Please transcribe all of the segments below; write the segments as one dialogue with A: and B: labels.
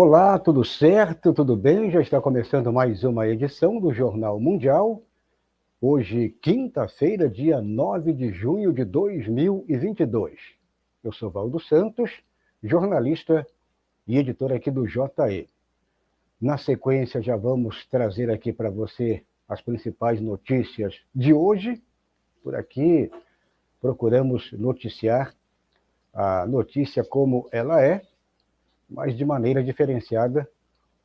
A: Olá, tudo certo? Tudo bem? Já está começando mais uma edição do Jornal Mundial. Hoje, quinta-feira, dia 9 de junho de 2022. Eu sou Valdo Santos, jornalista e editor aqui do JE. Na sequência, já vamos trazer aqui para você as principais notícias de hoje. Por aqui, procuramos noticiar a notícia como ela é, mas de maneira diferenciada,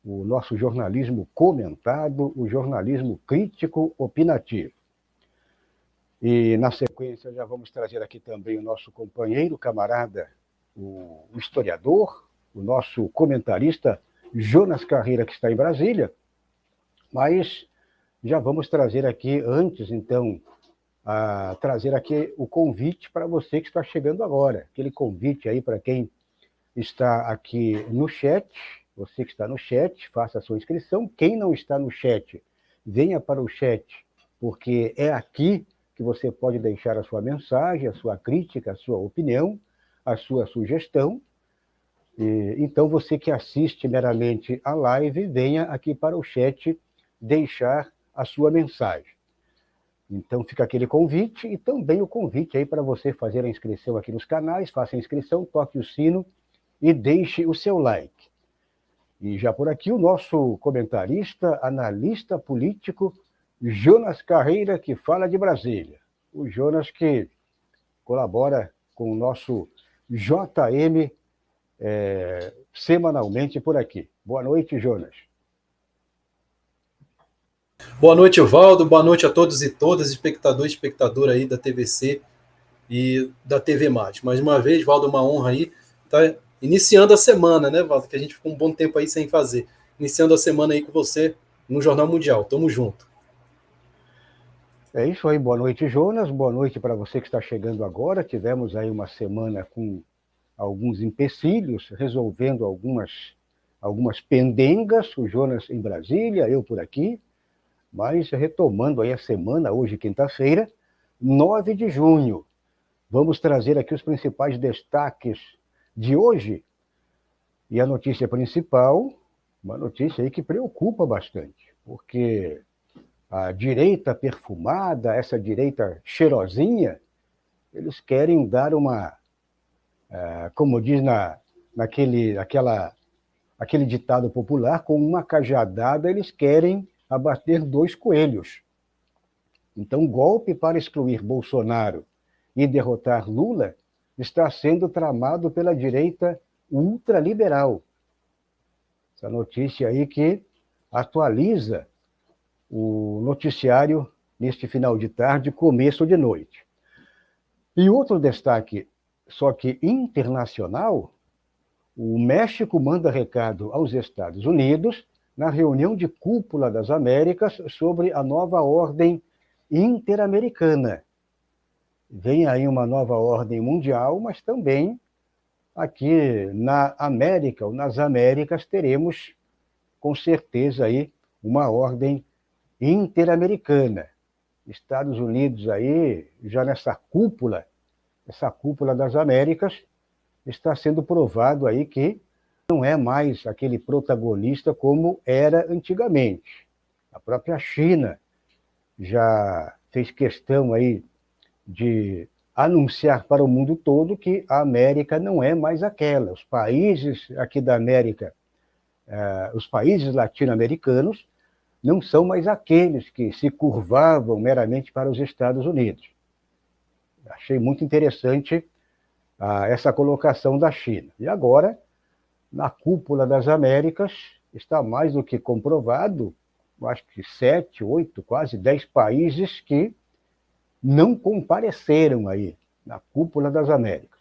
A: o nosso jornalismo comentado, o jornalismo crítico opinativo. E, na sequência, já vamos trazer aqui também o nosso companheiro, camarada, o historiador, o nosso comentarista, Jonas Carreira, que está em Brasília. Mas já vamos trazer aqui, antes, então, trazer aqui o convite para você que está chegando agora. Aquele convite aí para quem está aqui no chat. Você que está no chat, faça a sua inscrição. Quem não está no chat, venha para o chat, porque é aqui que você pode deixar a sua mensagem, a sua crítica, a sua opinião, a sua sugestão. Então, você que assiste meramente a live, venha aqui para o chat deixar a sua mensagem. Então, fica aquele convite e também o convite aí para você fazer a inscrição aqui nos canais. Faça a inscrição, toque o sino e deixe o seu like. E já por aqui o nosso comentarista, analista político, Jonas Carreira, que fala de Brasília. O Jonas que colabora com o nosso JM semanalmente por aqui. Boa noite, Jonas.
B: Boa noite, Valdo. Boa noite a todos e todas, espectador e espectadora aí da TVC e da TV Mate. Mais uma vez, Valdo, uma honra aí. Tá iniciando a semana, né, Valdo? Que a gente ficou um bom tempo aí sem fazer. Iniciando a semana aí com você no Jornal Mundial. Tamo junto.
A: É isso aí, boa noite, Jonas. Boa noite para você que está chegando agora. Tivemos aí uma semana com alguns empecilhos, resolvendo algumas pendengas. O Jonas em Brasília, eu por aqui. Mas retomando aí a semana, hoje, quinta-feira, 9 de junho. Vamos trazer aqui os principais destaques de hoje. E a notícia principal, uma notícia aí que preocupa bastante, porque a direita perfumada, essa direita cheirosinha, eles querem dar como diz aquele ditado popular, com uma cajadada eles querem abater 2 coelhos. Então, golpe para excluir Bolsonaro e derrotar Lula está sendo tramado pela direita ultraliberal. Essa notícia aí que atualiza o noticiário neste final de tarde, começo de noite. E outro destaque, só que internacional, o México manda recado aos Estados Unidos na reunião de cúpula das Américas sobre a nova ordem interamericana. Vem aí uma nova ordem mundial, mas também aqui na América, ou nas Américas, teremos com certeza aí uma ordem interamericana. Estados Unidos aí, já nessa cúpula, essa cúpula das Américas, está sendo provado aí que não é mais aquele protagonista como era antigamente. A própria China já fez questão aí de anunciar para o mundo todo que a América não é mais aquela. Os países aqui da América, os países latino-americanos, não são mais aqueles que se curvavam meramente para os Estados Unidos. Achei muito interessante essa colocação da China. E agora, na cúpula das Américas, está mais do que comprovado, acho que 7, 8, quase 10 países que não compareceram aí na cúpula das Américas.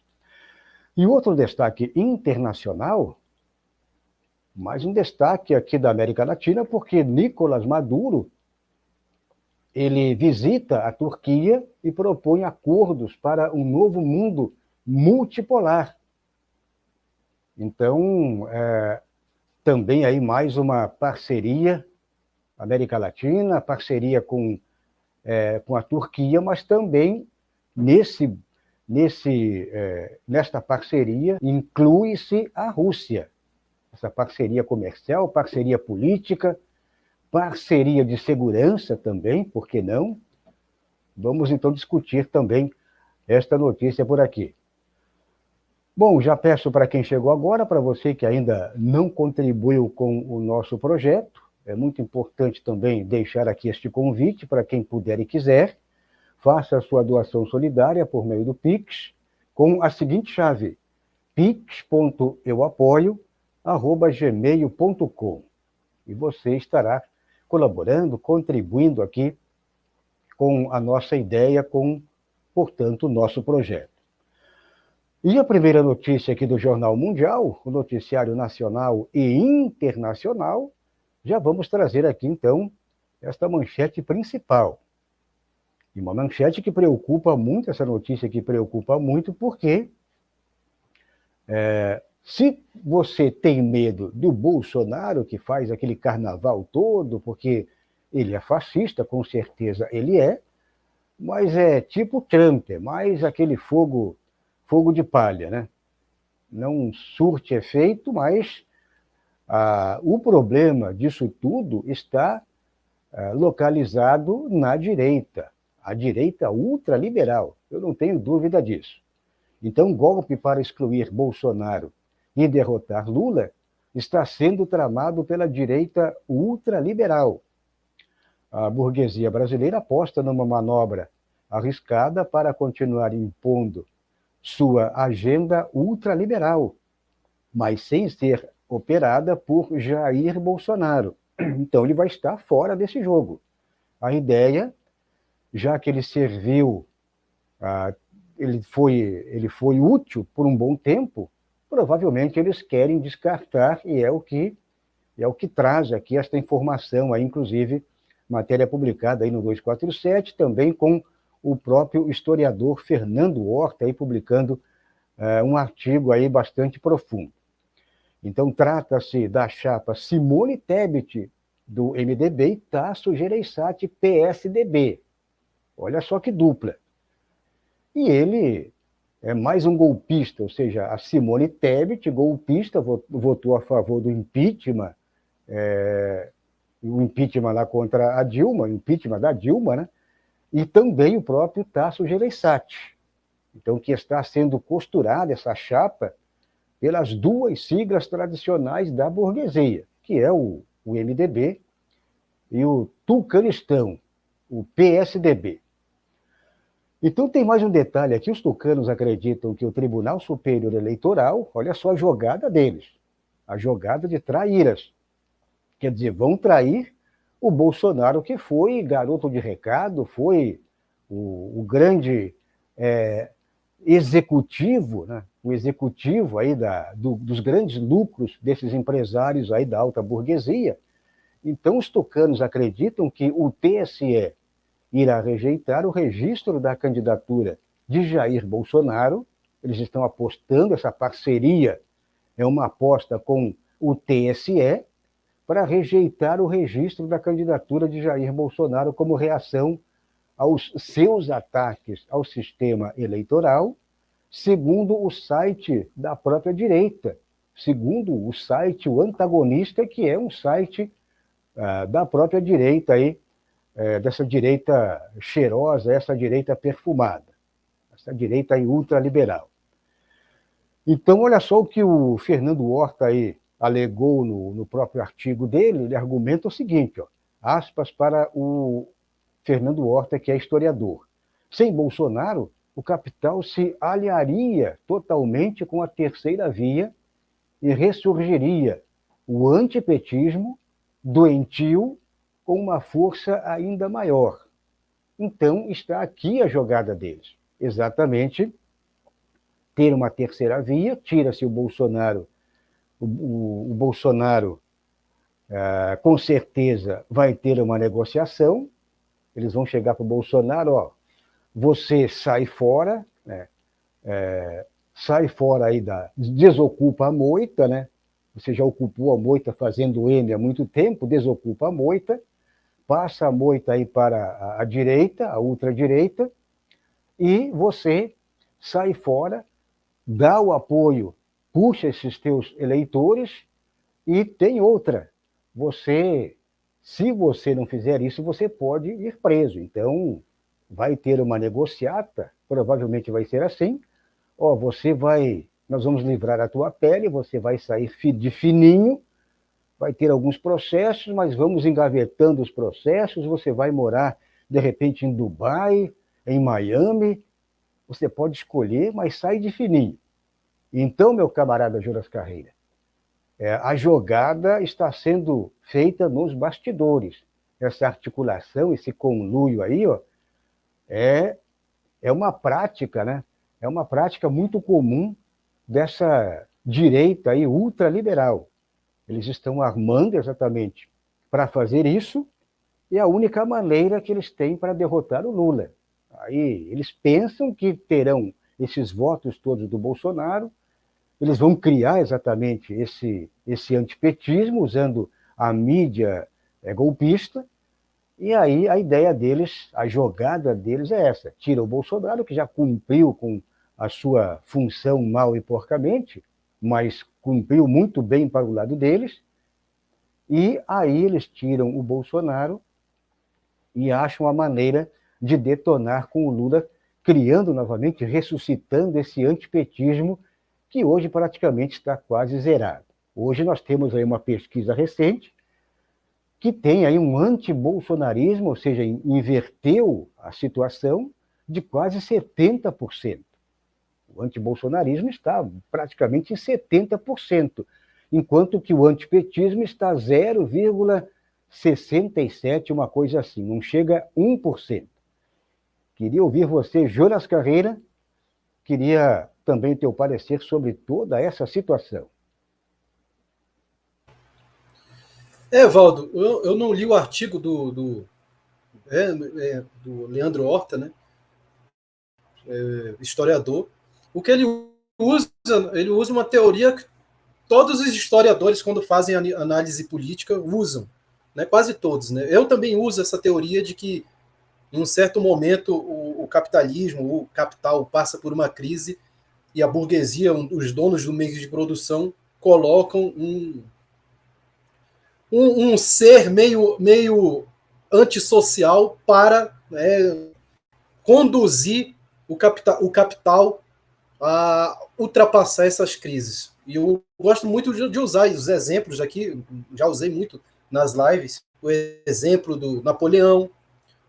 A: E outro destaque internacional, mais um destaque aqui da América Latina, porque Nicolás Maduro, ele visita a Turquia e propõe acordos para um novo mundo multipolar. Então, também aí mais uma parceria América Latina, parceria com a Turquia, mas também nesta parceria inclui-se a Rússia. essa parceria comercial, parceria política, parceria de segurança também, por que não? Vamos então discutir também esta notícia por aqui. Bom, já peço para quem chegou agora, para você que ainda não contribuiu com o nosso projeto, é muito importante também deixar aqui este convite para quem puder e quiser, faça a sua doação solidária por meio do Pix, com a seguinte chave, pix.euapoio@gmail.com. E você estará colaborando, contribuindo aqui com a nossa ideia, com, portanto, o nosso projeto. E a primeira notícia aqui do Jornal Mundial, o noticiário nacional e internacional, já vamos trazer aqui, então, esta manchete principal. E uma manchete que preocupa muito, essa notícia que preocupa muito, porque se você tem medo do Bolsonaro, que faz aquele carnaval todo, porque ele é fascista, com certeza ele é, mas é tipo Trump, é mais aquele fogo de palha, né? Não surte efeito, mas o problema disso tudo está localizado na direita, a direita ultraliberal, eu não tenho dúvida disso. Então, golpe para excluir Bolsonaro e derrotar Lula está sendo tramado pela direita ultraliberal. A burguesia brasileira aposta numa manobra arriscada para continuar impondo sua agenda ultraliberal, mas sem ser operada por Jair Bolsonaro. Então ele vai estar fora desse jogo. A ideia, já que ele serviu, ele foi útil por um bom tempo, provavelmente eles querem descartar, e é o que traz aqui esta informação, aí, inclusive, matéria publicada aí no 247, também com o próprio historiador Fernando Horta aí publicando um artigo aí bastante profundo. Então, trata-se da chapa Simone Tebet, do MDB, e Tasso Gereissati, PSDB. Olha só que dupla. E ele é mais um golpista, ou seja, a Simone Tebet, golpista, votou a favor do impeachment, o impeachment lá contra a Dilma, o impeachment da Dilma, né? E também o próprio Tasso Gereissati. Então, que está sendo costurada essa chapa pelas duas siglas tradicionais da burguesia, que é o MDB e o Tucanistão, o PSDB. Então tem mais um detalhe aqui, os tucanos acreditam que o Tribunal Superior Eleitoral, olha só a jogada deles, a jogada de traíras. Quer dizer, vão trair o Bolsonaro, que foi garoto de recado, foi o grande executivo, né? O executivo aí dos grandes lucros desses empresários aí da alta burguesia. Então os tucanos acreditam que o TSE irá rejeitar o registro da candidatura de Jair Bolsonaro. Eles estão apostando, essa parceria é uma aposta com o TSE, para rejeitar o registro da candidatura de Jair Bolsonaro como reação aos seus ataques ao sistema eleitoral, segundo o site da própria direita, segundo o site O Antagonista, que é um site da própria direita, aí, dessa direita cheirosa, essa direita perfumada, essa direita aí ultraliberal. Então, olha só o que o Fernando Horta aí alegou no próprio artigo dele. Ele argumenta o seguinte, aspas para o Fernando Horta, que é historiador. Sem Bolsonaro, o capital se aliaria totalmente com a terceira via e ressurgiria o antipetismo doentio com uma força ainda maior. Então, está aqui a jogada deles. Exatamente, ter uma terceira via, tira-se o Bolsonaro. O Bolsonaro, com certeza, vai ter uma negociação. Eles vão chegar para o Bolsonaro, você sai fora, né? Sai fora aí desocupa a moita, né? Você já ocupou a moita fazendo M há muito tempo, desocupa a moita, passa a moita aí para a direita, a ultradireita, e você sai fora, dá o apoio, puxa esses teus eleitores E tem outra, se você não fizer isso, você pode ir preso. Então, vai ter uma negociata, provavelmente vai ser assim, nós vamos livrar a tua pele, você vai sair de fininho, vai ter alguns processos, mas vamos engavetando os processos, você vai morar, de repente, em Dubai, em Miami, você pode escolher, mas sai de fininho. Então, meu camarada Jonas Carreira, a jogada está sendo feita nos bastidores. Essa articulação, esse conluio aí, é uma prática, né? É uma prática muito comum dessa direita aí ultraliberal. Eles estão armando exatamente para fazer isso, e é a única maneira que eles têm para derrotar o Lula. Aí eles pensam que terão esses votos todos do Bolsonaro, eles vão criar exatamente esse antipetismo, usando a mídia golpista, e aí a ideia deles, a jogada deles é essa: tira o Bolsonaro, que já cumpriu com a sua função mal e porcamente, mas cumpriu muito bem para o lado deles, e aí eles tiram o Bolsonaro e acham a maneira de detonar com o Lula, criando novamente, ressuscitando esse antipetismo que hoje praticamente está quase zerado. Hoje nós temos aí uma pesquisa recente que tem aí um anti-bolsonarismo, ou seja, inverteu a situação, de quase 70%. O antibolsonarismo está praticamente em 70%, enquanto que o antipetismo está 0,67%, uma coisa assim, não chega a 1%. Queria ouvir você, Jonas Carreira, queria também teu parecer sobre toda essa situação.
B: Valdo, eu não li o artigo do Leandro Horta, né? Historiador. O que ele usa uma teoria que todos os historiadores, quando fazem análise política, usam, né? Quase todos, né? Eu também uso essa teoria de que, em um certo momento, o capitalismo, o capital, passa por uma crise e a burguesia, os donos do meio de produção, colocam um ser meio antissocial para, né, conduzir o capital a ultrapassar essas crises. E eu gosto muito de usar os exemplos aqui, já usei muito nas lives, o exemplo do Napoleão.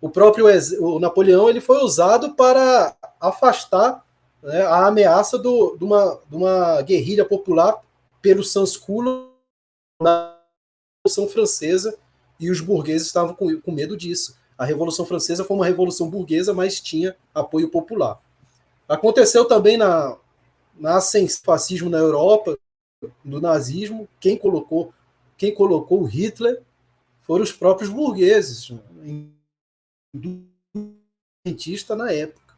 B: O Napoleão, ele foi usado para afastar, né, a ameaça de uma guerrilha popular pelo Sansculo na Revolução Francesa, e os burgueses estavam com medo disso. A Revolução Francesa foi uma revolução burguesa, mas tinha apoio popular. Aconteceu também na ascensão do fascismo na Europa, do nazismo. Quem colocou o Hitler foram os próprios burgueses, cientista na época,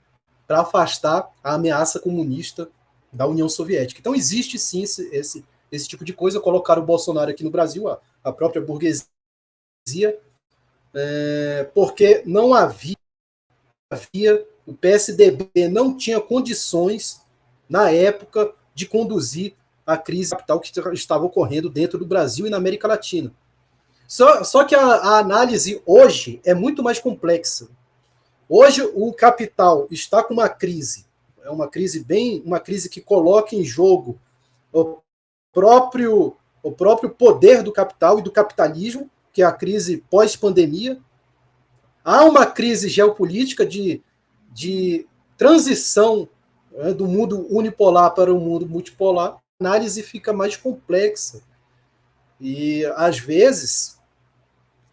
B: para afastar a ameaça comunista da União Soviética. Então existe sim esse tipo de coisa. Colocaram o Bolsonaro aqui no Brasil, a própria burguesia, porque não havia, o PSDB não tinha condições, na época, de conduzir a crise capital que estava ocorrendo dentro do Brasil e na América Latina. Só que a análise hoje é muito mais complexa. Hoje o capital está com uma crise, uma crise que coloca em jogo o próprio poder do capital e do capitalismo, que é a crise pós-pandemia. Há uma crise geopolítica de transição, né, do mundo unipolar para o mundo multipolar. A análise fica mais complexa. E, às vezes,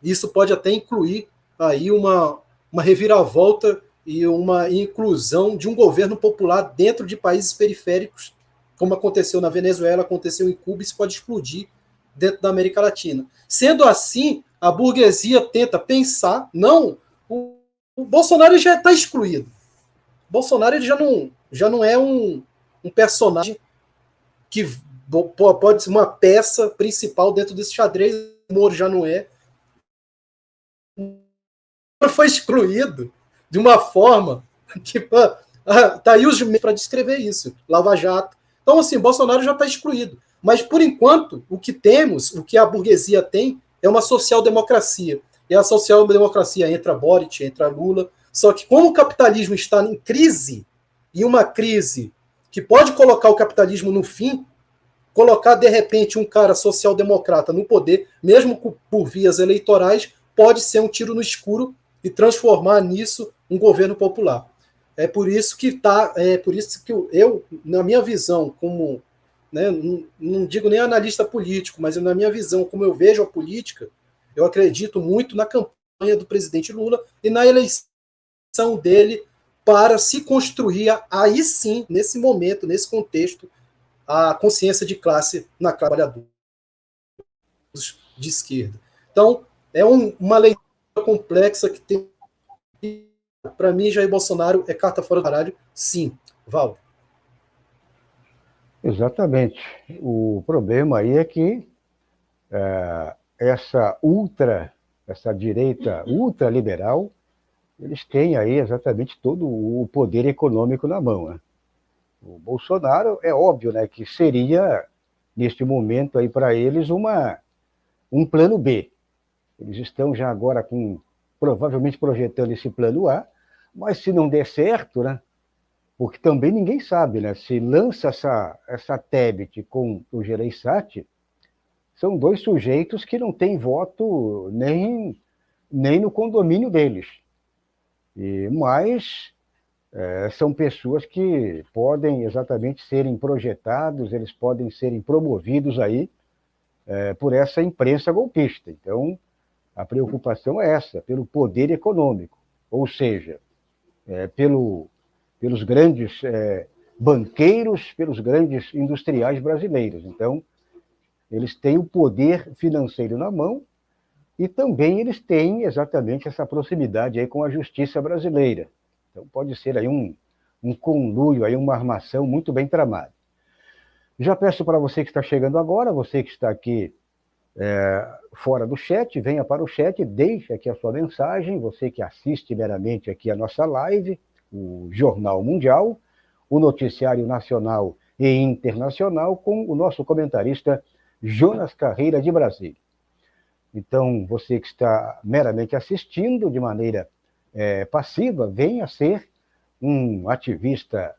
B: isso pode até incluir aí uma reviravolta e uma inclusão de um governo popular dentro de países periféricos, como aconteceu na Venezuela, aconteceu em Cuba, isso pode explodir dentro da América Latina. Sendo assim, a burguesia tenta pensar, não, o Bolsonaro já está excluído. O Bolsonaro ele já não é um personagem que pode ser uma peça principal dentro desse xadrez. O Moro já não é. Foi excluído de uma forma que tá aí os meios para descrever isso. Lava Jato. Então, assim, Bolsonaro já está excluído. Mas, por enquanto, o que temos, o que a burguesia tem, é uma social-democracia. E a social-democracia entra Boric, entra Lula. Só que como o capitalismo está em crise, e uma crise que pode colocar o capitalismo no fim, colocar, de repente, um cara social-democrata no poder, mesmo por vias eleitorais, pode ser um tiro no escuro e transformar nisso um governo popular. É por isso que eu, na minha visão, como, né, não digo nem analista político, mas na minha visão, como eu vejo a política, eu acredito muito na campanha do presidente Lula e na eleição dele para se construir, aí sim, nesse momento, nesse contexto, a consciência de classe na classe trabalhadora de esquerda. Então, é uma leitura complexa que tem. Para mim, Jair Bolsonaro é carta fora do baralho, sim. Val.
A: Exatamente. O problema aí é que essa direita ultraliberal, eles têm aí exatamente todo o poder econômico na mão, né? O Bolsonaro, é óbvio, né, que seria, neste momento aí para eles, um plano B. Eles estão já agora provavelmente projetando esse plano A, mas se não der certo, né, porque também ninguém sabe, né, se lança essa Tebet com o Gereissati, são dois sujeitos que não têm voto nem no condomínio deles. Mas são pessoas que podem exatamente serem projetados, eles podem serem promovidos aí por essa imprensa golpista. Então, a preocupação é essa, pelo poder econômico, ou seja, pelos grandes banqueiros, pelos grandes industriais brasileiros. Então, eles têm o poder financeiro na mão e também eles têm exatamente essa proximidade aí com a justiça brasileira. Então, pode ser aí um conluio, aí uma armação muito bem tramada. Já peço para você que está chegando agora, você que está aqui fora do chat, venha para o chat, deixe aqui a sua mensagem, você que assiste meramente aqui a nossa live, o Jornal Mundial, o noticiário nacional e internacional, com o nosso comentarista Jonas Carreira, de Brasília. Então, você que está meramente assistindo de maneira passiva, venha ser um ativista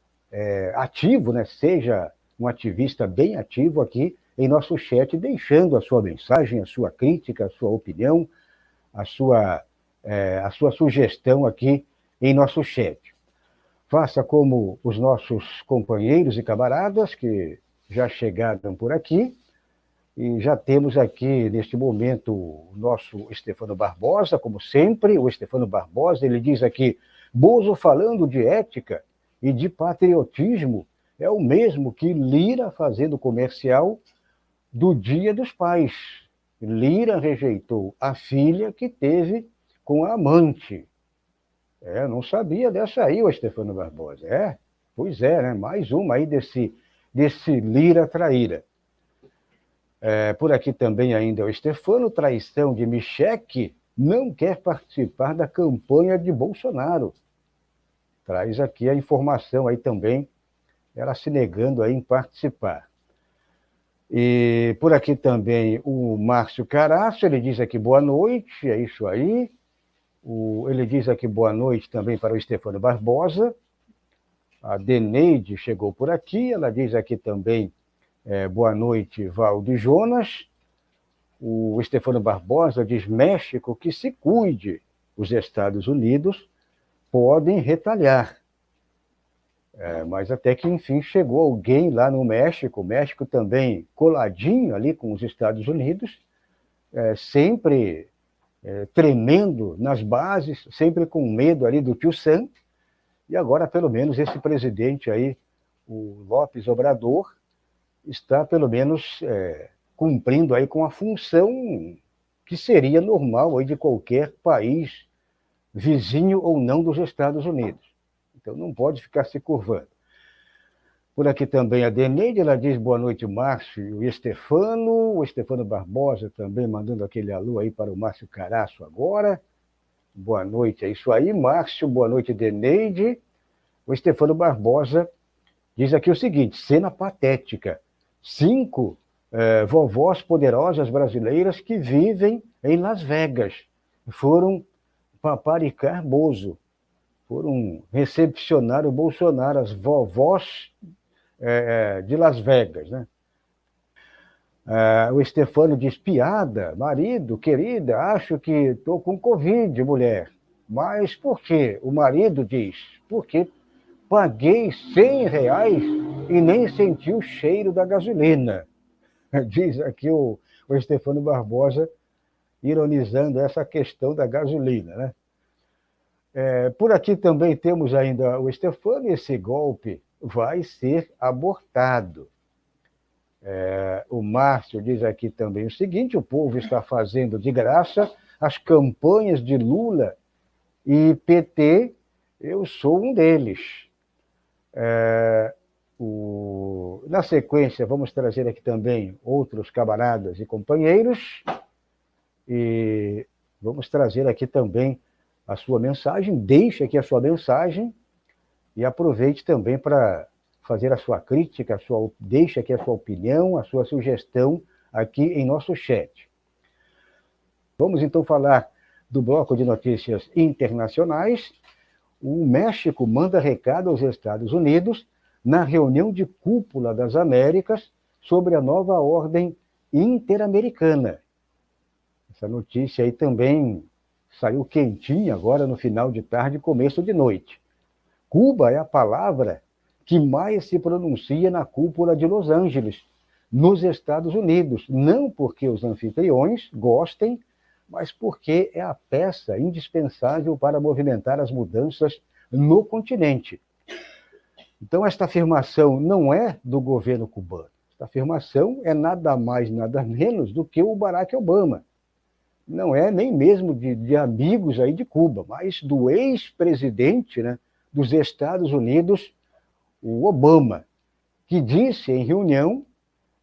A: ativo, né? Seja um ativista bem ativo aqui em nosso chat, deixando a sua mensagem, a sua crítica, a sua opinião, a sua sugestão aqui em nosso chat. Faça como os nossos companheiros e camaradas que já chegaram por aqui, e já temos aqui, neste momento, o nosso Stefano Barbosa, como sempre. O Stefano Barbosa, ele diz aqui: Bozo falando de ética e de patriotismo é o mesmo que Lira fazendo comercial do Dia dos Pais. Lira rejeitou a filha que teve com a amante. Não sabia dessa aí, o Stefano Barbosa. Pois é, né? Mais uma aí desse Lira traíra. Por aqui também ainda o Stefano, traição de Michele, não quer participar da campanha de Bolsonaro. Traz aqui a informação aí também, ela se negando aí em participar. E por aqui também o Márcio Caraço, ele diz aqui boa noite, é isso aí. Ele diz aqui boa noite também para o Stefano Barbosa. A Deneide chegou por aqui, ela diz aqui também boa noite, Valdo e Jonas. O Stefano Barbosa diz: México que se cuide, os Estados Unidos podem retalhar. Mas até que, enfim, chegou alguém lá no México, o México também coladinho ali com os Estados Unidos, sempre tremendo nas bases, sempre com medo ali do tio Sam. E agora, pelo menos, esse presidente aí, o López Obrador, está, pelo menos, cumprindo aí com a função que seria normal aí de qualquer país, vizinho ou não dos Estados Unidos. Então, não pode ficar se curvando. Por aqui também a Deneide, ela diz boa noite, Márcio e o Stefano Barbosa também mandando aquele alô aí para o Márcio Caraço agora. Boa noite, é isso aí, Márcio, boa noite, Deneide. O Stefano Barbosa diz aqui o seguinte: cena patética. 5 vovós poderosas brasileiras que vivem em Las Vegas. Foram paparicar Bozo, foram recepcionar o Bolsonaro, as vovós de Las Vegas, né? O Stefano diz, piada, marido, querida, acho que estou com Covid, mulher. Mas por quê? O marido diz, porque paguei R$100 e nem senti o cheiro da gasolina. Diz aqui o Stefano Barbosa, ironizando essa questão da gasolina, né? Por aqui também temos ainda o Stefano, esse golpe vai ser abortado. O Márcio diz aqui também o seguinte, o povo está fazendo de graça as campanhas de Lula e PT, eu sou um deles. Na sequência, vamos trazer aqui também outros camaradas e companheiros, e vamos trazer aqui também a sua mensagem, deixe aqui a sua mensagem e aproveite também para fazer a sua crítica, deixe aqui a sua opinião, a sua sugestão aqui em nosso chat. Vamos então falar do bloco de notícias internacionais. O México manda recado aos Estados Unidos na reunião de cúpula das Américas sobre a nova ordem interamericana. Essa notícia aí também saiu quentinha agora no final de tarde e começo de noite. Cuba é a palavra que mais se pronuncia na cúpula de Los Angeles, nos Estados Unidos, não porque os anfitriões gostem, mas porque é a peça indispensável para movimentar as mudanças no continente. Então, esta afirmação não é do governo cubano. Esta afirmação é nada mais, nada menos do que o Barack Obama. Não é nem mesmo de amigos aí de Cuba, mas do ex-presidente, né, dos Estados Unidos, o Obama, que disse em reunião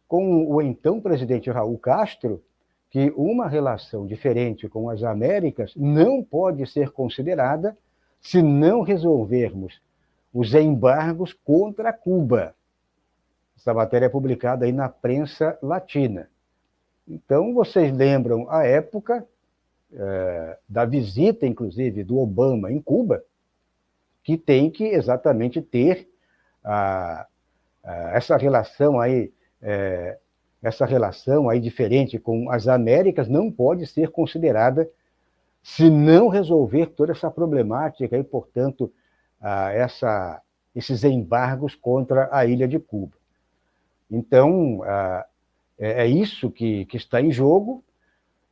A: com o então presidente Raul Castro que uma relação diferente com as Américas não pode ser considerada se não resolvermos os embargos contra Cuba. Essa matéria é publicada aí na prensa latina. Então, vocês lembram a época da visita, inclusive, do Obama em Cuba, que tem que exatamente ter essa relação aí diferente com as Américas não pode ser considerada se não resolver toda essa problemática e, portanto, esses embargos contra a ilha de Cuba. Então, é isso que está em jogo,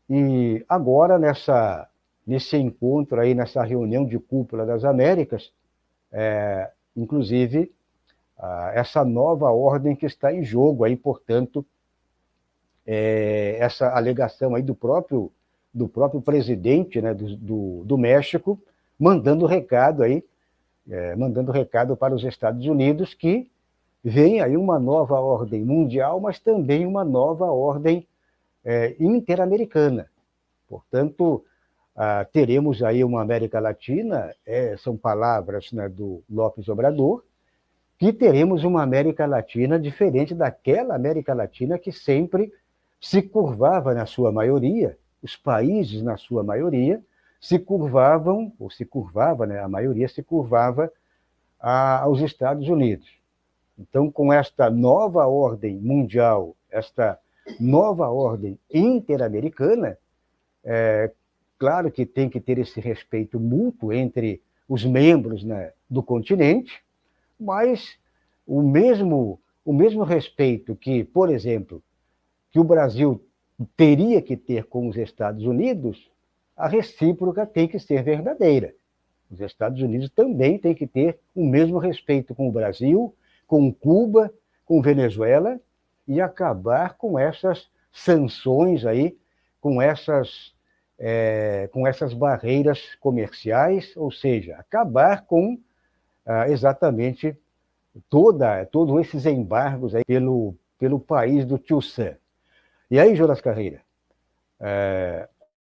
A: e agora, nesse encontro, aí, nessa reunião de cúpula das Américas, inclusive, essa nova ordem que está em jogo, aí, portanto, essa alegação aí do próprio presidente, né, do México, mandando recado para os Estados Unidos que vem aí uma nova ordem mundial, mas também uma nova ordem interamericana. Portanto, teremos aí uma América Latina, são palavras, né, do López Obrador, que teremos uma América Latina diferente daquela América Latina que sempre se curvava na sua maioria, os países na sua maioria se curvavam, ou se curvava, né, a maioria se curvava aos Estados Unidos. Então, com esta nova ordem mundial, esta nova ordem interamericana, claro que tem que ter esse respeito mútuo entre os membros, né, do continente, mas o mesmo respeito que, por exemplo, que o Brasil teria que ter com os Estados Unidos, a recíproca tem que ser verdadeira. Os Estados Unidos também têm que ter o mesmo respeito com o Brasil, com Cuba, com Venezuela, e acabar com essas sanções aí, com essas barreiras comerciais, ou seja, acabar com exatamente todos esses embargos aí pelo país do Tio Sam. E aí, Jonas Carreira,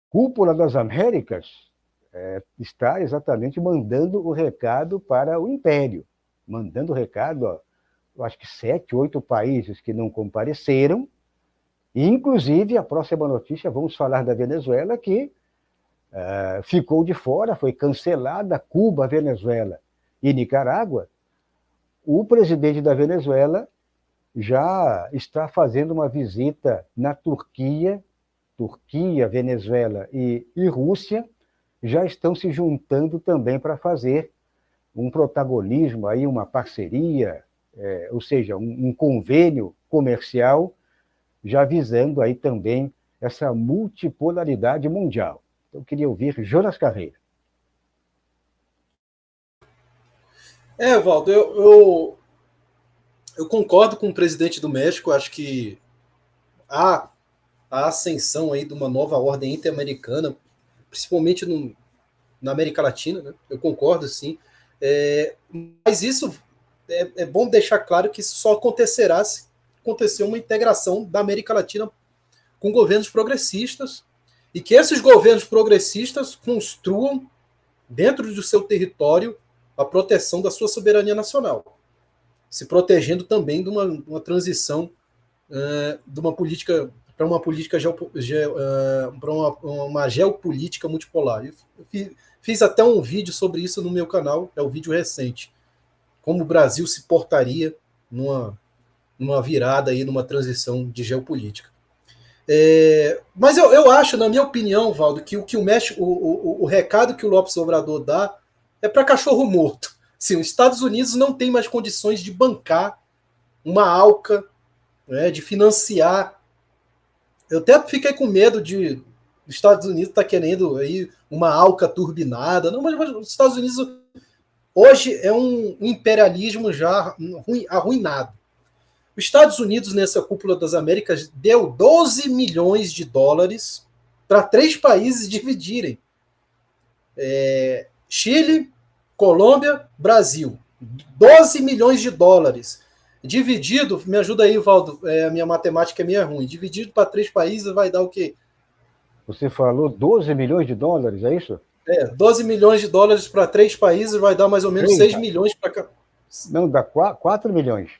A: Cúpula das Américas está exatamente mandando o recado para o Império, mandando o recado, eu acho que 7, 8 países que não compareceram, E, inclusive, a próxima notícia, vamos falar da Venezuela, que ficou de fora, foi cancelada, Cuba, Venezuela e Nicarágua. O presidente da Venezuela já está fazendo uma visita na Turquia, Venezuela e Rússia, já estão se juntando também para fazer um protagonismo, aí, uma parceria, ou seja, um convênio comercial, já visando aí também essa multipolaridade mundial. Então, eu queria ouvir Jonas Carreira.
B: Valdo, eu concordo com o presidente do México, acho que há a ascensão aí de uma nova ordem interamericana, principalmente na América Latina, né? Eu concordo, sim. Mas isso é bom deixar claro que isso só acontecerá se acontecer uma integração da América Latina com governos progressistas e que esses governos progressistas construam dentro do seu território a proteção da sua soberania nacional, se protegendo também de uma transição de uma política para uma política para uma geopolítica multipolar. Eu fiz até um vídeo sobre isso no meu canal, é um vídeo recente, como o Brasil se portaria numa virada aí, numa transição de geopolítica. Mas eu acho, na minha opinião, Valdo, que o recado que o López Obrador dá é para cachorro morto. Sim, os Estados Unidos não tem mais condições de bancar uma ALCA, né, de financiar. Eu até fiquei com medo de os Estados Unidos estar querendo aí uma ALCA turbinada. Não, mas os Estados Unidos hoje é um imperialismo já arruinado. Os Estados Unidos, nessa cúpula das Américas, deu 12 milhões de dólares para 3 países dividirem. Chile, Colômbia, Brasil. 12 milhões de dólares. Dividido, me ajuda aí, Valdo, a minha matemática é meio ruim. Dividido para 3 países vai dar o quê?
A: Você falou 12 milhões de dólares, é isso?
B: 12 milhões de dólares para 3 países vai dar mais ou menos 6 milhões para cá.
A: Não, dá 4 milhões.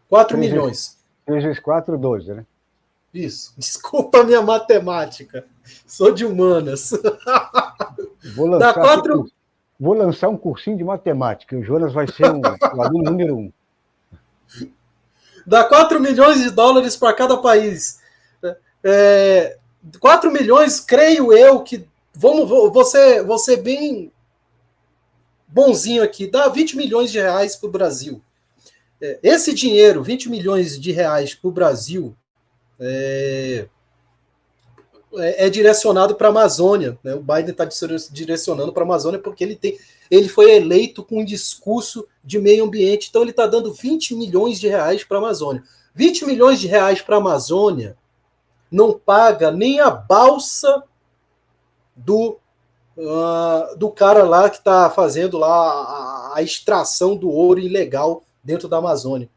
B: 4 milhões.
A: 3 vezes 4, 12, né?
B: Isso. Desculpa a minha matemática. Sou de humanas.
A: Vou lançar um cursinho de matemática. O Jonas vai ser o aluno número 1.
B: Dá 4 milhões de dólares para cada país. 4 milhões, creio eu, que vou ser bem bonzinho aqui, dá 20 milhões de reais para o Brasil. Esse dinheiro, 20 milhões de reais para o Brasil, é direcionado para a Amazônia. Né? O Biden está direcionando para a Amazônia porque ele foi eleito com um discurso de meio ambiente, então ele está dando 20 milhões de reais para a Amazônia. 20 milhões de reais para a Amazônia não paga nem a balsa do cara lá que está fazendo lá a extração do ouro ilegal dentro da Amazônia.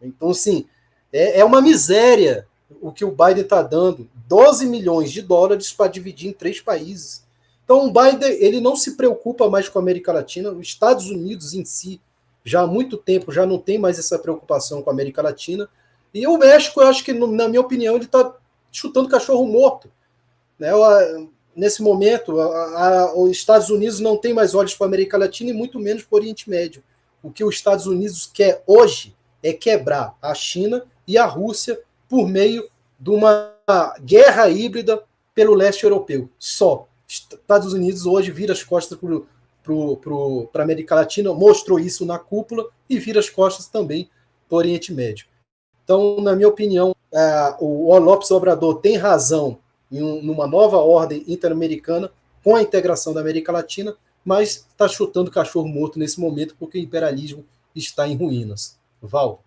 B: Então, assim, é uma miséria o que o Biden está dando. 12 milhões de dólares para dividir em 3 países. Então, o Biden ele não se preocupa mais com a América Latina. Os Estados Unidos em si, já há muito tempo, já não tem mais essa preocupação com a América Latina. E o México, eu acho que, na minha opinião, ele está chutando cachorro morto. Né? Nesse momento, os Estados Unidos não tem mais olhos para a América Latina e muito menos para o Oriente Médio. O que os Estados Unidos quer hoje é quebrar a China e a Rússia por meio de uma guerra híbrida pelo leste europeu. Só. Estados Unidos hoje vira as costas para a América Latina, mostrou isso na cúpula e vira as costas também para o Oriente Médio. Então, na minha opinião, o López Obrador tem razão numa nova ordem interamericana com a integração da América Latina, mas está chutando cachorro morto nesse momento porque o imperialismo está em ruínas. Val.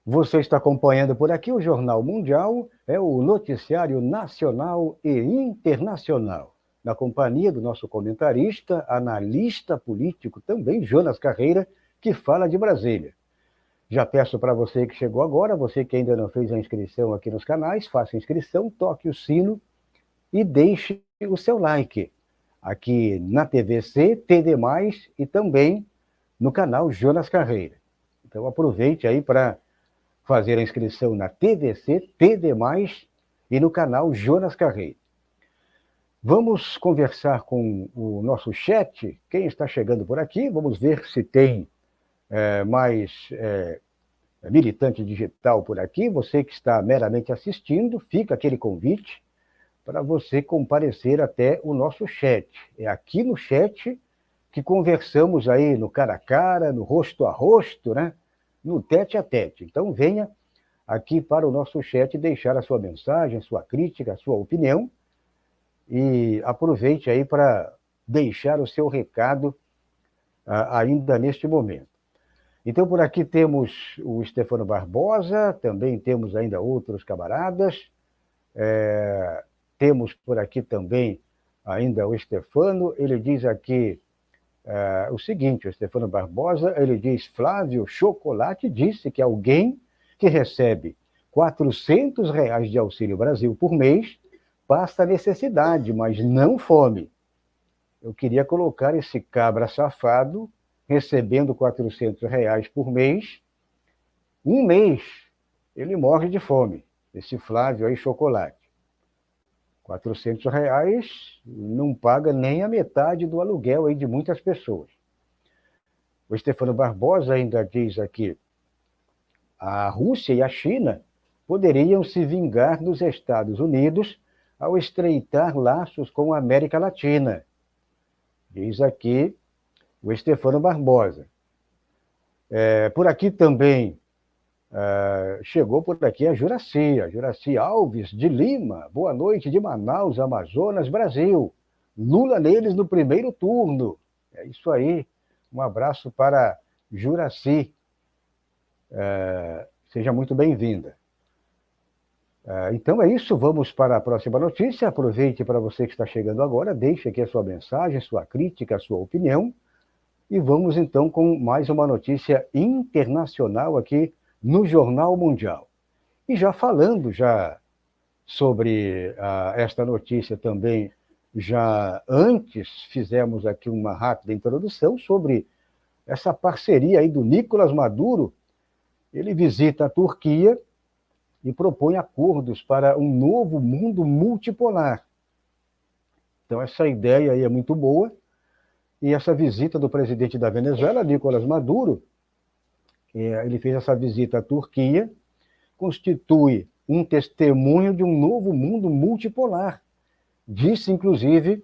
A: Você está acompanhando por aqui o Jornal Mundial, é o noticiário nacional e internacional, na companhia do nosso comentarista, analista político também, Jonas Carreira, que fala de Brasília. Já peço para você que chegou agora, você que ainda não fez a inscrição aqui nos canais, faça a inscrição, toque o sino e deixe o seu like aqui na TVC, TV+, e também no canal Jonas Carreira. Então aproveite aí para fazer a inscrição na TVC, TV+, e no canal Jonas Carreiro. Vamos conversar com o nosso chat, quem está chegando por aqui, vamos ver se tem mais militante digital por aqui. Você que está meramente assistindo, fica aquele convite para você comparecer até o nosso chat. É aqui no chat que conversamos aí no cara a cara, no rosto a rosto, né? No tete a tete. Então venha aqui para o nosso chat deixar a sua mensagem, a sua crítica, a sua opinião, e aproveite aí para deixar o seu recado ainda neste momento. Então, por aqui temos o Stefano Barbosa, também temos ainda outros camaradas, temos por aqui também ainda o Stefano, ele diz aqui o seguinte, o Stefano Barbosa, ele diz, Flávio Chocolate disse que alguém que recebe R$ 400 de Auxílio Brasil por mês passa necessidade, mas não fome. Eu queria colocar esse cabra safado recebendo R$ 400 por mês, um mês ele morre de fome, esse Flávio aí Chocolate. R$ 400 não paga nem a metade do aluguel aí de muitas pessoas. O Stefano Barbosa ainda diz aqui, a Rússia e a China poderiam se vingar dos Estados Unidos ao estreitar laços com a América Latina. Diz aqui o Stefano Barbosa. Por aqui também chegou por aqui a Juraci Alves de Lima. Boa noite de Manaus, Amazonas, Brasil. Lula neles no primeiro turno. É isso aí. Um abraço para Juraci. Seja muito bem-vinda. Então é isso, vamos para a próxima notícia. Aproveite para você que está chegando agora, deixe aqui a sua mensagem, sua crítica, a sua opinião. E vamos então com mais uma notícia internacional aqui no Jornal Mundial. E já falando sobre esta notícia também, já antes fizemos aqui uma rápida introdução sobre essa parceria aí do Nicolás Maduro. Ele visita a Turquia e propõe acordos para um novo mundo multipolar. Então essa ideia aí é muito boa. E essa visita do presidente da Venezuela, Nicolás Maduro, ele fez essa visita à Turquia, constitui um testemunho de um novo mundo multipolar. Disse, inclusive,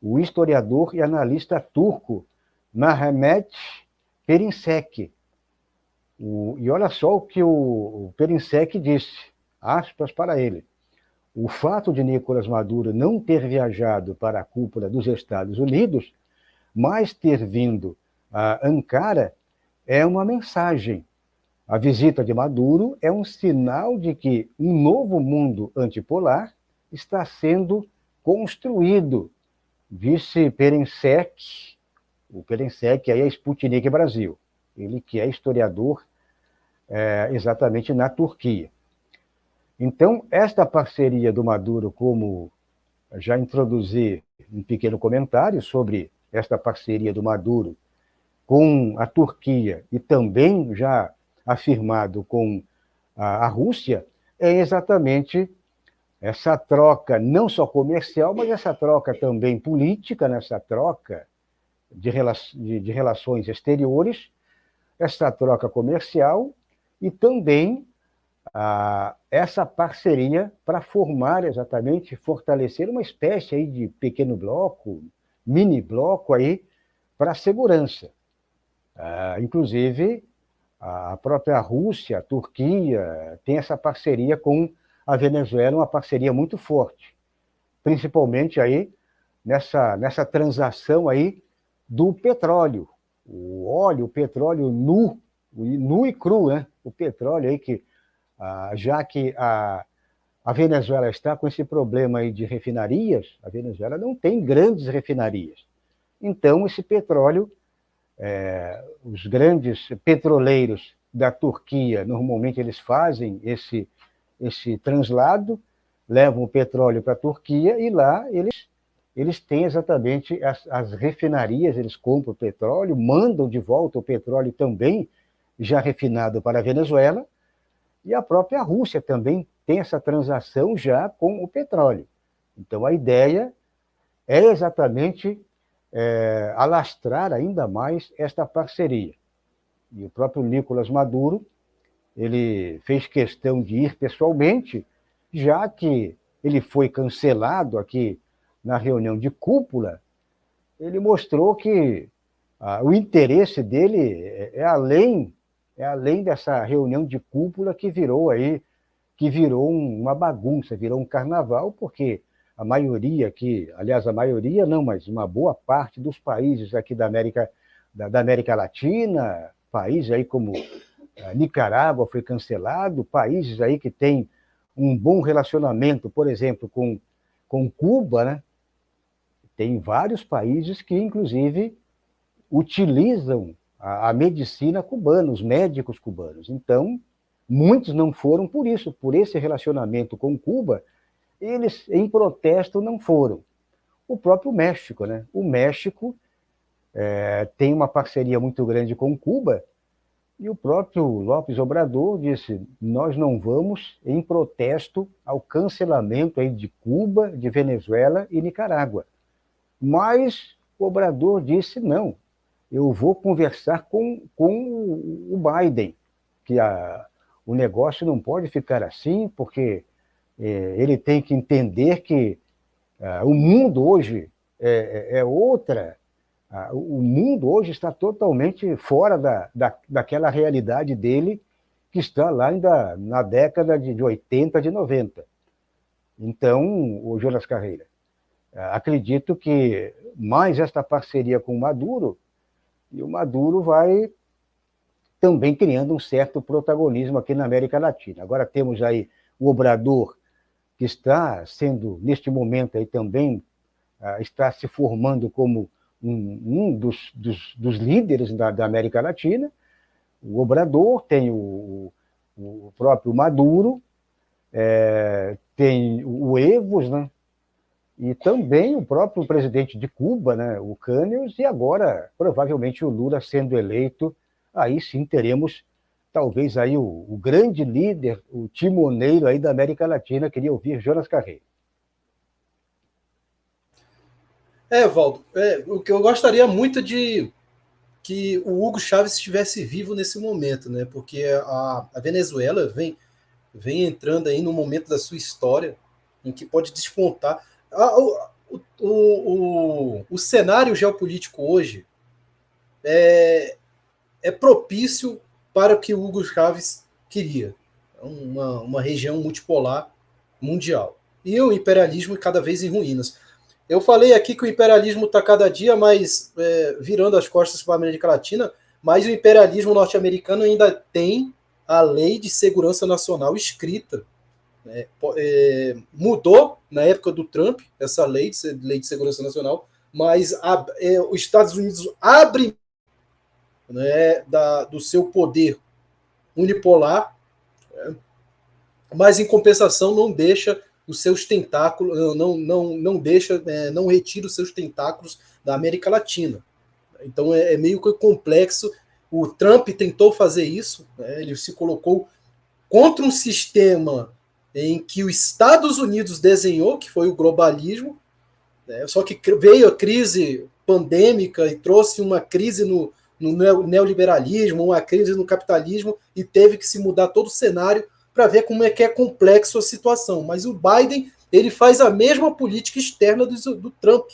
A: o historiador e analista turco Mehmet Perinsek. E olha só o que o Perinsek disse, aspas para ele. O fato de Nicolás Maduro não ter viajado para a cúpula dos Estados Unidos, mas ter vindo a Ankara, é uma mensagem. A visita de Maduro é um sinal de que um novo mundo antipolar está sendo construído, disse Perinsek. O Perinsek aí é Sputnik Brasil, ele que é historiador exatamente na Turquia. Então, esta parceria do Maduro, como já introduzi um pequeno comentário sobre esta parceria do Maduro com a Turquia e também já afirmado com a Rússia, é exatamente essa troca, não só comercial, mas essa troca também política, nessa troca de relações exteriores, essa troca comercial e também essa parceria para formar exatamente, fortalecer uma espécie aí de pequeno bloco, mini bloco aí para a segurança. Inclusive, a própria Rússia, a Turquia, tem essa parceria com a Venezuela, uma parceria muito forte, principalmente aí nessa transação aí do petróleo, o óleo, o petróleo nu e cru, né? O petróleo aí que, já que a Venezuela está com esse problema aí de refinarias, a Venezuela não tem grandes refinarias. Então, esse petróleo, os grandes petroleiros da Turquia, normalmente eles fazem esse translado, levam o petróleo para a Turquia e lá eles têm exatamente as refinarias, eles compram o petróleo, mandam de volta o petróleo também já refinado para a Venezuela, E a própria Rússia também tem essa transação já com o petróleo. Então, a ideia é exatamente alastrar ainda mais esta parceria. E o próprio Nicolás Maduro, ele fez questão de ir pessoalmente, já que ele foi cancelado aqui na reunião de cúpula. Ele mostrou que o interesse dele é além dessa reunião de cúpula que virou uma bagunça, virou um carnaval, porque a maioria aqui, aliás, a maioria não, mas uma boa parte dos países aqui da América Latina, países aí como Nicarágua foi cancelado, países aí que têm um bom relacionamento, por exemplo, com Cuba, né? Tem vários países que, inclusive, utilizam a medicina cubana, os médicos cubanos. Então, muitos não foram por isso, por esse relacionamento com Cuba, eles, em protesto, não foram. O próprio México, né? O México tem uma parceria muito grande com Cuba, e o próprio López Obrador disse: nós não vamos em protesto ao cancelamento aí de Cuba, de Venezuela e Nicarágua. Mas o Obrador disse: não, eu vou conversar com o Biden, que o negócio não pode ficar assim, porque ele tem que entender que o mundo hoje é outra. O mundo hoje está totalmente fora daquela realidade dele, que está lá ainda na década de 80, de 90. Então, o Jonas Carreira, acredito que mais esta parceria com o Maduro, e o Maduro vai também criando um certo protagonismo aqui na América Latina. Agora temos aí o Obrador, que está sendo, neste momento aí também, está se formando como um dos líderes da América Latina. O Obrador, tem o próprio Maduro, tem o Evos, né? E também o próprio presidente de Cuba, né, o Caños, e agora, provavelmente, o Lula sendo eleito. Aí sim teremos, talvez, aí o grande líder, o timoneiro aí da América Latina. Queria ouvir Jonas Carreira.
B: Valdo, o que eu gostaria muito de que o Hugo Chávez estivesse vivo nesse momento, né? Porque a Venezuela vem entrando aí no momento da sua história em que pode despontar. O cenário geopolítico hoje é propício para o que o Hugo Chávez queria. Uma região multipolar mundial. E o imperialismo cada vez em ruínas. Eu falei aqui que o imperialismo está cada dia mais virando as costas para a América Latina, mas o imperialismo norte-americano ainda tem a Lei de Segurança Nacional escrita. Mudou na época do Trump essa lei de segurança nacional, mas os Estados Unidos abrem, né, do seu poder unipolar, mas em compensação não deixa os seus tentáculos, não retira os seus tentáculos da América Latina. Então é meio que complexo. O Trump tentou fazer isso, né? Ele se colocou contra um sistema em que os Estados Unidos desenhou, que foi o globalismo, né? Só que veio a crise pandêmica e trouxe uma crise no neoliberalismo, uma crise no capitalismo, e teve que se mudar todo o cenário para ver como é que é complexo a situação. Mas o Biden, ele faz a mesma política externa do Trump.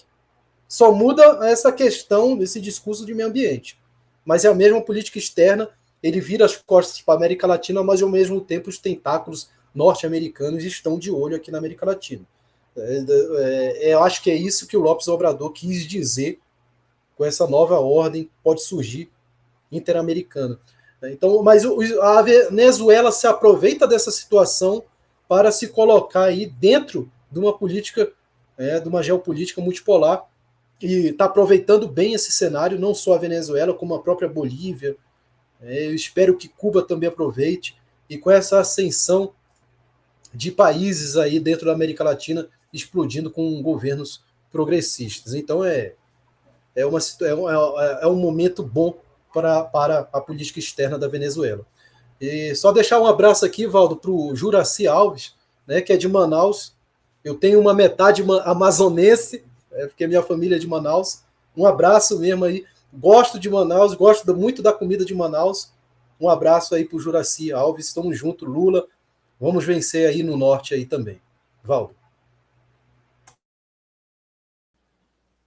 B: Só muda essa questão, esse discurso de meio ambiente. Mas é a mesma política externa, ele vira as costas para a América Latina, mas ao mesmo tempo os tentáculos norte-americanos estão de olho aqui na América Latina. Eu acho que é isso que o López Obrador quis dizer com essa nova ordem, pode surgir interamericana. Então, mas a Venezuela se aproveita dessa situação para se colocar aí dentro de uma política, de uma geopolítica multipolar, e está aproveitando bem esse cenário, não só a Venezuela, como a própria Bolívia. Eu espero que Cuba também aproveite, e com essa ascensão de países aí dentro da América Latina explodindo com governos progressistas. Então é um momento bom para a política externa da Venezuela. E só deixar um abraço aqui, Valdo, para o Juraci Alves, né, que é de Manaus. Eu tenho uma metade amazonense, porque minha família é de Manaus. Um abraço mesmo aí. Gosto de Manaus, gosto muito da comida de Manaus. Um abraço aí para o Juraci Alves. Estamos juntos, Lula. Vamos vencer aí no norte aí também. Valdo.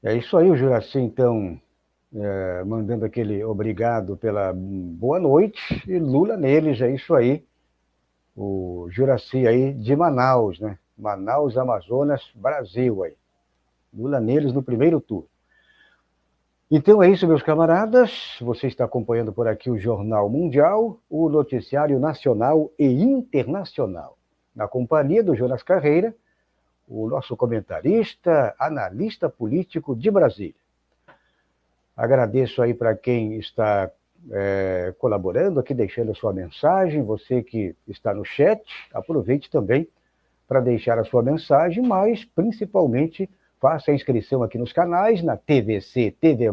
A: É isso aí, o Juraci, então, mandando aquele obrigado pela boa noite, e Lula neles, é isso aí. O Juraci aí de Manaus, né? Manaus, Amazonas, Brasil aí. Lula neles no primeiro turno. Então é isso, meus camaradas. Você está acompanhando por aqui o Jornal Mundial, o noticiário nacional e internacional. Na companhia do Jonas Carreira, o nosso comentarista, analista político de Brasília. Agradeço aí para quem está colaborando aqui, deixando a sua mensagem. Você que está no chat, aproveite também para deixar a sua mensagem, mas principalmente faça a inscrição aqui nos canais, na TVC, TV+,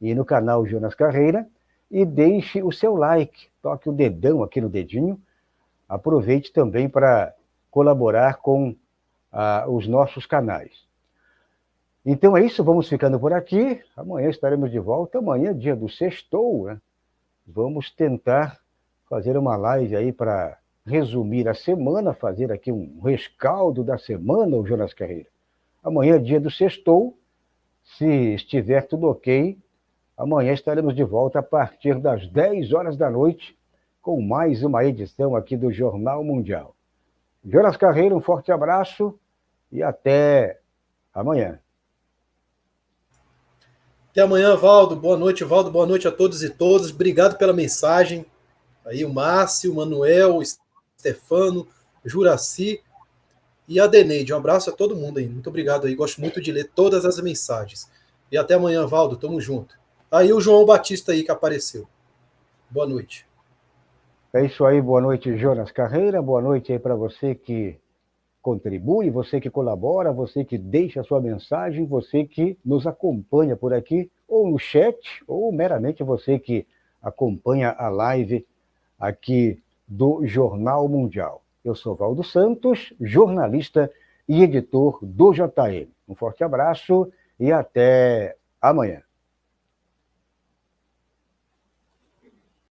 A: e no canal Jonas Carreira, e deixe o seu like, toque o dedão aqui no dedinho. Aproveite também para colaborar com os nossos canais. Então é isso, vamos ficando por aqui. Amanhã estaremos de volta. Amanhã, dia do sextou, né? Vamos tentar fazer uma live aí para resumir a semana, fazer aqui um rescaldo da semana, o Jonas Carreira. Amanhã, dia do sextou. Se estiver tudo ok, amanhã estaremos de volta a partir das 10 horas da noite com mais uma edição aqui do Jornal Mundial. Jonas Carreira, um forte abraço e até amanhã.
B: Até amanhã, Valdo. Boa noite, Valdo. Boa noite a todos e todas. Obrigado pela mensagem. Aí o Márcio, o Manuel, o Stefano, o Juraci e a Deneide. Um abraço a todo mundo aí. Muito obrigado aí. Gosto muito de ler todas as mensagens. E até amanhã, Valdo. Tamo junto. Aí o João Batista aí que apareceu. Boa noite.
A: É isso aí. Boa noite, Jonas Carreira. Boa noite aí para você que contribui, você que colabora, você que deixa a sua mensagem, você que nos acompanha por aqui, ou no chat, ou meramente você que acompanha a live aqui do Jornal Mundial. Eu sou Valdo Santos, jornalista e editor do JM. Um forte abraço e até amanhã.